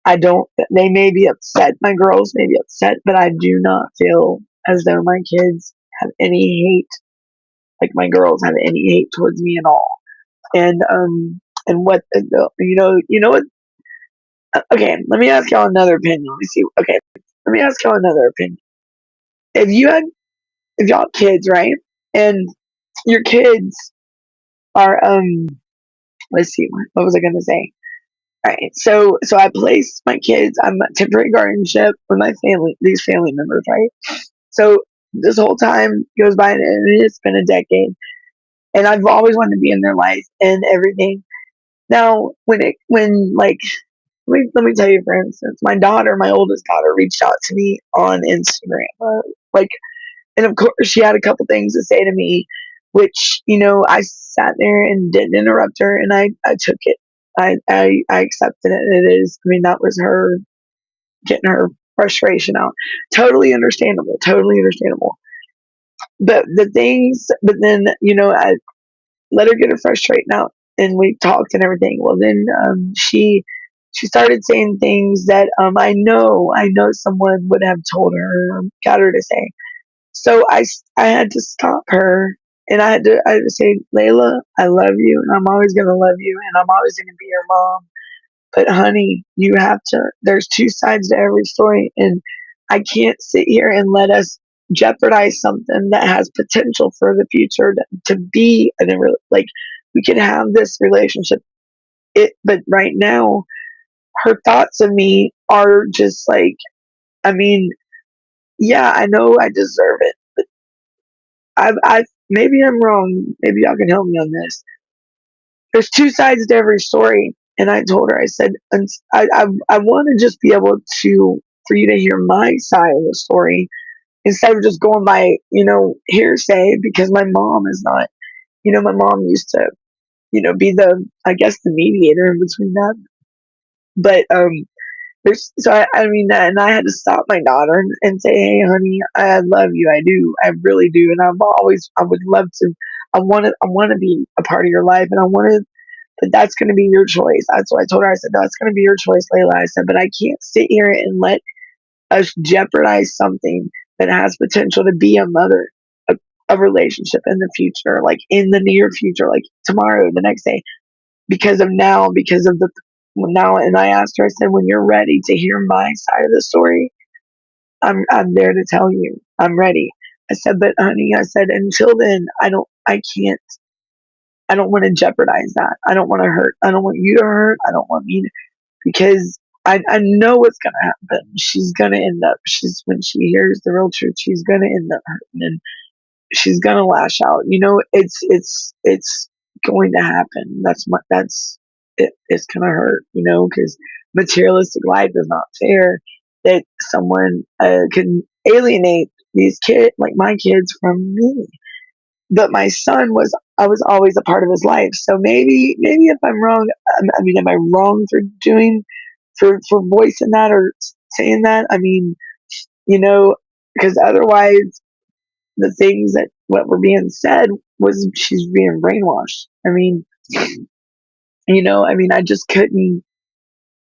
I don't. They may be upset. My girls may be upset, but I do not feel as though my kids have any hate, like my girls have any hate towards me at all. And what what? Okay, let me ask y'all another opinion. Let me see. Okay, let me ask y'all another opinion. If you had if y'all had kids, right? And your kids are let's see, what was I gonna say? All right, so I placed my kids. I'm a temporary guardianship with my family, these family members, right? So this whole time goes by, and it's been a decade, and I've always wanted to be in their life and everything. Now, when like let me tell you, for instance, my oldest daughter, reached out to me on Instagram, like, and of course, she had a couple things to say to me, which, I sat there and didn't interrupt her, and I took it. I accepted it. It is, I mean, that was her getting her frustration out. Totally understandable. Totally understandable. But then, I let her get her frustration out, and we talked and everything. Well, then, she started saying things that, I know someone would have told her, got her to say. So I had to stop her, and I had to say, Layla, I love you, and I'm always gonna love you, and I'm always gonna be your mom. But honey, you have to. There's two sides to every story, and I can't sit here and let us jeopardize something that has potential for the future to be like we could have this relationship. But right now, her thoughts of me are just like, I mean, yeah, I know I deserve it. I maybe I'm wrong. Maybe y'all can help me on this. There's two sides to every story, and I told her, I said, I want to just be able to for you to hear my side of the story instead of just going by hearsay, because my mom is not. My mom used to be the, I guess, the mediator in between that. But I mean, and I had to stop my daughter and say, hey, honey, I love you. I do. I really do. And I would love to, I want to be a part of your life, and I want to, but that's going to be your choice. That's what I told her. I said, that's going to be your choice, Layla. I said, but I can't sit here and let us jeopardize something that has potential to be a relationship in the future, like in the near future, like tomorrow, the next day, because of the now. And I asked her, I said, when you're ready to hear my side of the story, I'm there to tell you. I'm ready. I said, but honey, I said, until then, I don't want to jeopardize that. I don't want to hurt. I don't want you to hurt. I don't want me to, because I know what's gonna happen. She's gonna end up. When she hears the real truth, she's gonna end up hurting, and she's gonna lash out. It's going to happen. It's gonna hurt. Because materialistic life is not fair. That someone can alienate these kids, like my kids, from me. But my son I was always a part of his life. So maybe if I'm wrong, I mean, am I wrong for doing for voicing that or saying that? I mean, because otherwise the things that what were being said was she's being brainwashed. I mean, I just couldn't,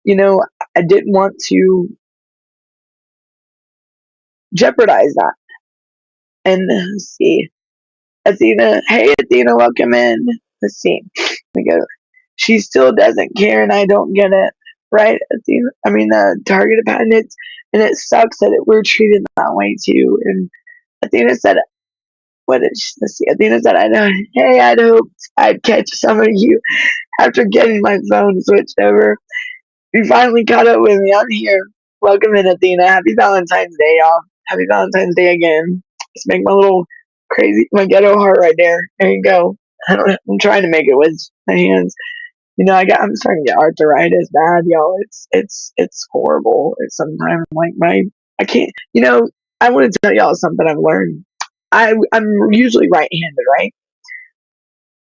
I didn't want to jeopardize that. And let's see, Athena, hey Athena, welcome in. Let's see, we go. She still doesn't care, and I don't get it, right, Athena? I mean, the targeted pattern, and it sucks that we're treated that way too. And Athena said, what did she, let's see, Athena said, I know, hey, I'd hoped I'd catch some of you after getting my phone switched over. You finally caught up with me. I'm here. Welcome in, Athena. Happy Valentine's Day, y'all. Happy Valentine's Day again. Just make my little crazy, my ghetto heart right there. There you go. I'm trying to make it with my hands. I'm starting to get arthritis bad, y'all. It's horrible. It's sometimes like I can't. I want to tell y'all something I've learned. I'm usually right-handed, right?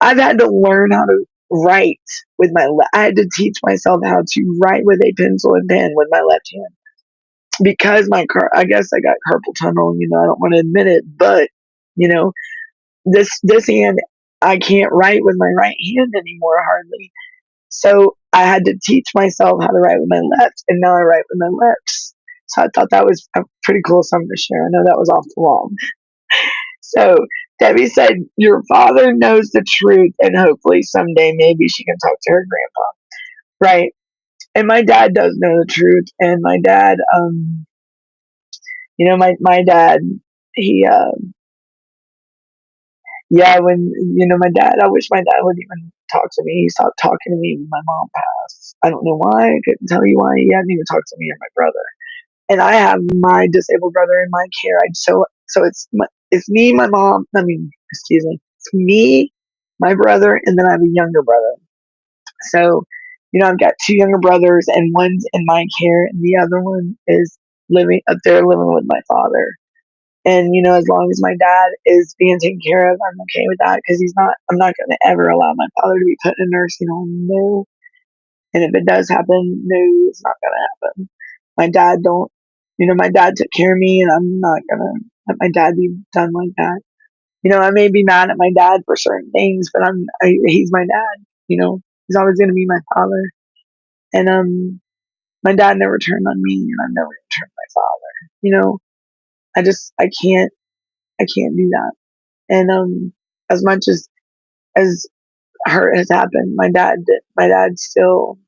I've had to learn how to write with my left. I had to teach myself how to write with a pencil and pen with my left hand because I guess I got carpal tunnel. I don't want to admit it, but you know, this hand, I can't write with my right hand anymore hardly. So I had to teach myself how to write with my left, and now I write with my left. So I thought that was a pretty cool something to share. I know that was off the wall. So Debbie said, "Your father knows the truth, and hopefully someday maybe she can talk to her grandpa." Right? And my dad does know the truth, and my dad, my dad, he, yeah, my dad, I wish my dad would even talk to me. He stopped talking to me when my mom passed. I don't know why. I couldn't tell you why. He hadn't even talked to me or my brother. And I have my disabled brother in my care. So it's me, my mom. I mean, excuse me. It's me, my brother, and then I have a younger brother. So, I've got two younger brothers, and one's in my care, and the other one is living up there, living with my father. And as long as my dad is being taken care of, I'm okay with that because he's not. I'm not going to ever allow my father to be put in a nursing home. No. And if it does happen, no, it's not going to happen. My dad don't. My dad took care of me, and I'm not gonna let my dad be done like that. I may be mad at my dad for certain things, but he's my dad. He's always gonna be my father. And my dad never turned on me, and I've never turned on my father. I can't do that. And as much as hurt has happened, my dad still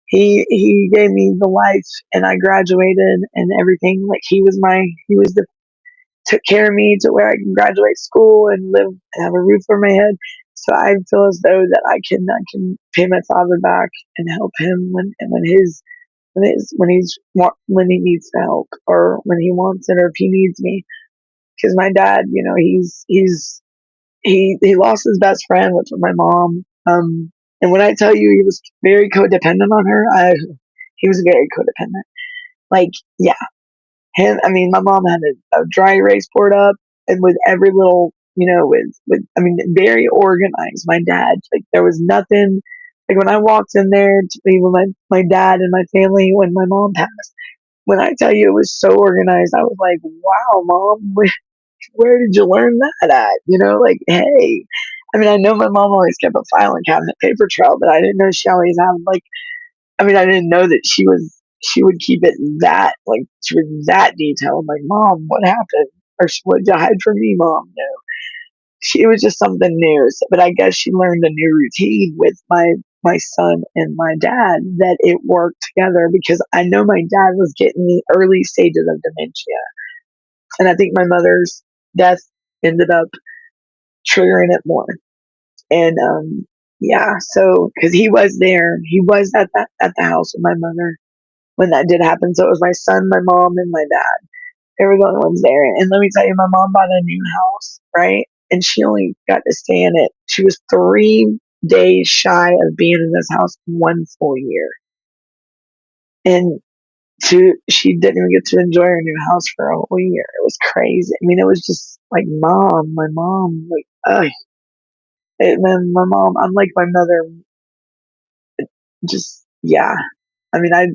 he gave me the life, and I graduated and everything. Like he was the took care of me to where I can graduate school and live and have a roof over my head. So I feel as though that I can pay my father back and help him when he needs the help, or when he wants it, or if he needs me. Because my dad, he lost his best friend, which was my mom. And when I tell you he was very codependent on her, he was very codependent. Like, yeah, him. I mean, my mom had a dry erase board up, and with every little, I mean, very organized. My dad, like, there was nothing. Like, when I walked in there to be with my dad and my family when my mom passed, when I tell you it was so organized, I was like, wow, mom, where did you learn that at? Like, hey. I mean, I know my mom always kept a filing cabinet paper trail, but I didn't know she always had, like, I mean, I didn't know that she would keep it that, like, she was that detailed. Like, mom, what happened? Or what you hide from me, mom? No, it was just something new. So, but I guess she learned a new routine with my son and my dad that it worked together, because I know my dad was getting the early stages of dementia, and I think my mother's death ended up triggering it more. And yeah, so because he was at the house with my mother when that did happen. So it was my son, my mom, and my dad. They were the only ones there. And let me tell you, my mom bought a new house, right? And she only got to stay in it. She was 3 days shy of being in this house 1 full year. And she didn't even get to enjoy her new house for a whole year. It was crazy. I mean, it was just like, my mom, like, man, my mom, I'm like my mother, just, yeah. I mean, I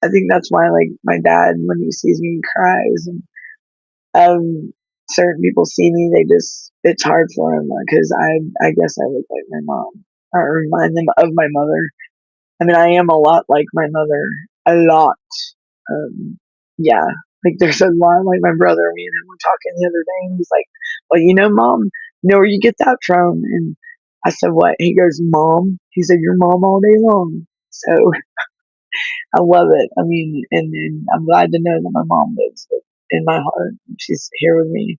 think that's why, like, my dad, when he sees me, he cries. And certain people see me, it's hard for them, because I guess I look like my mom, or remind them of my mother. I mean, I am a lot like my mother, a lot. Um, yeah, like, there's a lot like my brother. Me and him were talking the other day, and he's like, "Well, mom, where you get that from?" And I said, "What?" He goes, "Mom." He said, "Your mom all day long." So I love it. I mean, and I'm glad to know that my mom lives in my heart. She's here with me.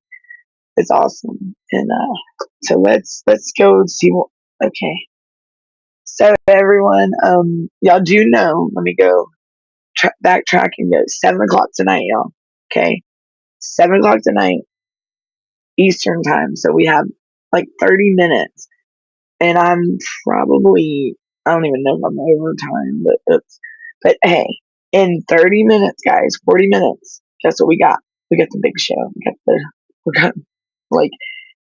It's awesome. And so let's go see what. Okay. So everyone, y'all do know. Let me go. backtrack and go 7 o'clock tonight, y'all. Okay, 7 o'clock tonight Eastern time. So we have like 30 minutes, and I'm probably, I don't even know if I'm overtime, but hey, in 30 minutes, guys, 40 minutes. Guess what we got? We got the big show. We got like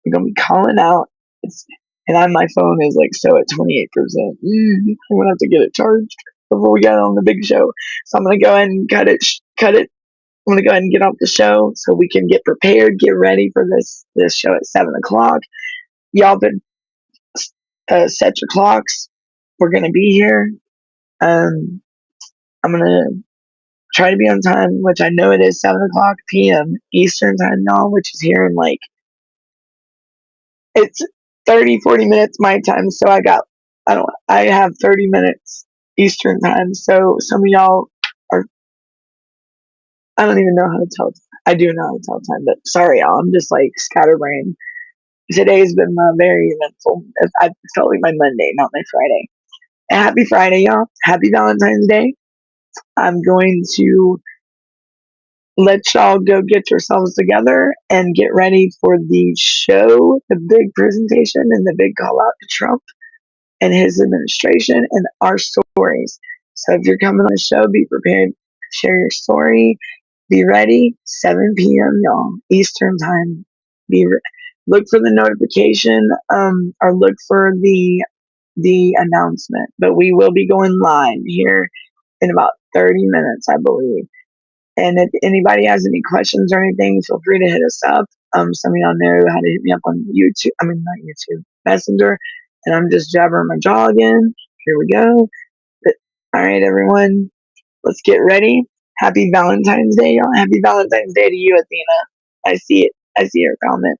we're gonna be calling out. My phone is like so at 28%. I'm gonna have to get it charged before we get on the big show. So I'm gonna go ahead and cut it. I'm gonna go ahead and get off the show so we can get prepared, get ready for this show at 7 o'clock. Y'all been set your clocks. We're gonna be here. I'm gonna try to be on time, which I know it is 7 o'clock p.m. Eastern time, y'all, which is here in like it's 30-40 minutes my time. So I have 30 minutes Eastern time. So some of y'all are, I don't even know how to tell. I do know how to tell time, but sorry, y'all. I'm just like scatterbrained. Today's been very eventful. I felt like my Monday, not my Friday. And happy Friday, y'all. Happy Valentine's Day. I'm going to let y'all go get yourselves together and get ready for the show, the big presentation, and the big call out to Trump and his administration and our stories. So if you're coming on the show, be prepared. Share your story. Be ready. 7 p.m. y'all Eastern time. Look for the notification, or look for the announcement. But we will be going live here in about 30 minutes, I believe. And if anybody has any questions or anything, feel free to hit us up. Some of y'all know how to hit me up on YouTube. I mean, not YouTube, Messenger. And I'm just jabbering my jaw again. Here we go. But, all right, everyone, let's get ready. Happy Valentine's Day, y'all. Happy Valentine's Day to you, Athena. I see it. I see your comment.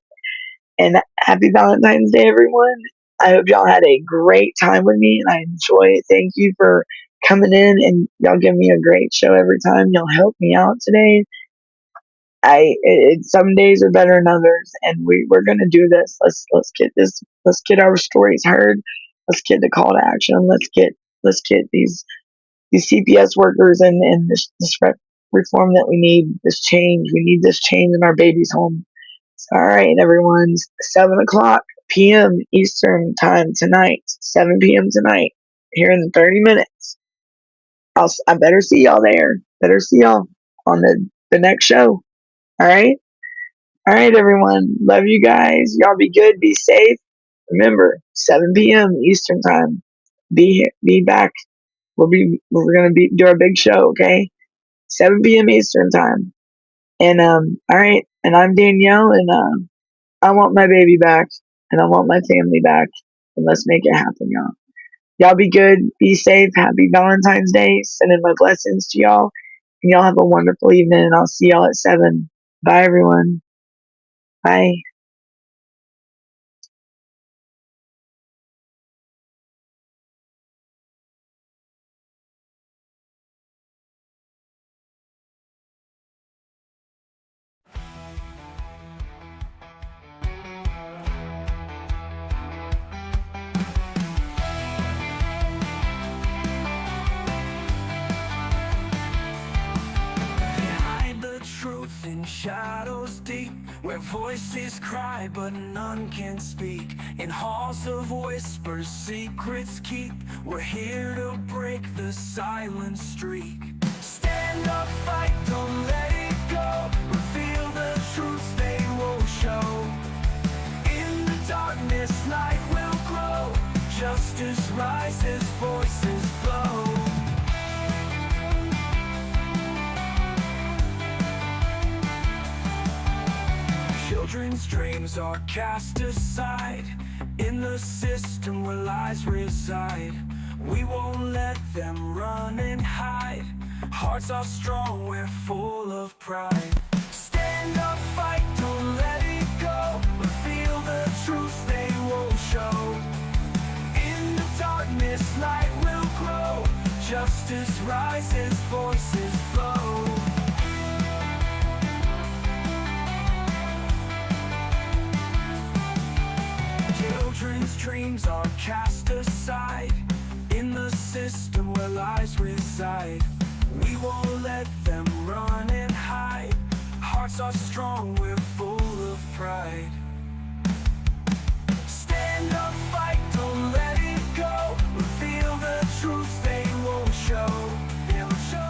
And happy Valentine's Day, everyone. I hope y'all had a great time with me, and I enjoy it. Thank you for coming in, and y'all give me a great show every time. Y'all help me out today. Some days are better than others, and we're gonna do this. Let's get this. Let's get our stories heard. Let's get the call to action. Let's get these CPS workers and this reform that we need. This change. We need this change in our babies' home. All right, everyone. 7 o'clock p.m. Eastern time tonight. 7 p.m. tonight. Here in 30 minutes. I better see y'all there. Better see y'all on the next show. All right. All right, everyone. Love you guys. Y'all be good. Be safe. Remember, 7 p.m. Eastern time. Be here. Be back. We're gonna do our big show. Okay. 7 p.m. Eastern time. And all right. And I'm Danielle, and I want my baby back, and I want my family back, and let's make it happen, y'all. Y'all be good, be safe, happy Valentine's Day, sending my blessings to y'all, and y'all have a wonderful evening, and I'll see y'all at 7. Bye, everyone. Bye. Behind the truth in shadows deep, where voices cry but none can speak. In halls of whispers secrets keep, we're here to break the silent streak. Stand up, fight, don't let it go. Reveal the truth they won't show. In the darkness light will grow. Justice rises, voices flow. Children's dreams are cast aside in the system where lies reside. We won't let them run and hide. Hearts are strong, we're full of pride. Stand up, fight, don't let it go. Reveal the truth they won't show. In the darkness, light will grow. Justice rises, voices flow. Children's dreams are cast aside in the system where lies reside. We won't let them run and hide. Hearts are strong, we're full of pride. Stand up, fight, don't let it go. Reveal the truth they won't show.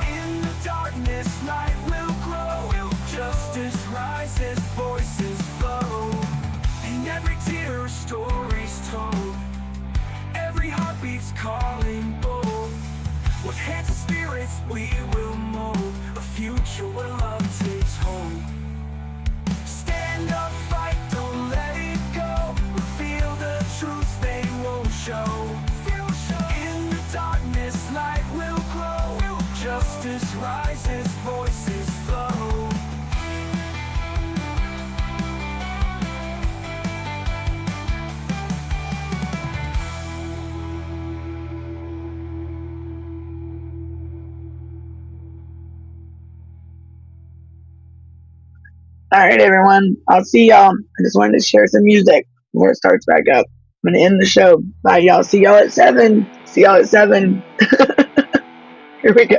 In the darkness, light will grow. Justice rises, voices flow. In every tear, a story's told. Every heartbeat's calling bold. With hands and spirits, we will mold a future where love takes hold. Stand up, fight, don't let it go. Reveal the truth they won't show. In the darkness, light will grow. Justice rises, voices flow. All right, everyone. I'll see y'all. I just wanted to share some music before it starts back up. I'm gonna end the show. Bye, y'all. See y'all at 7. See y'all at 7. Here we go.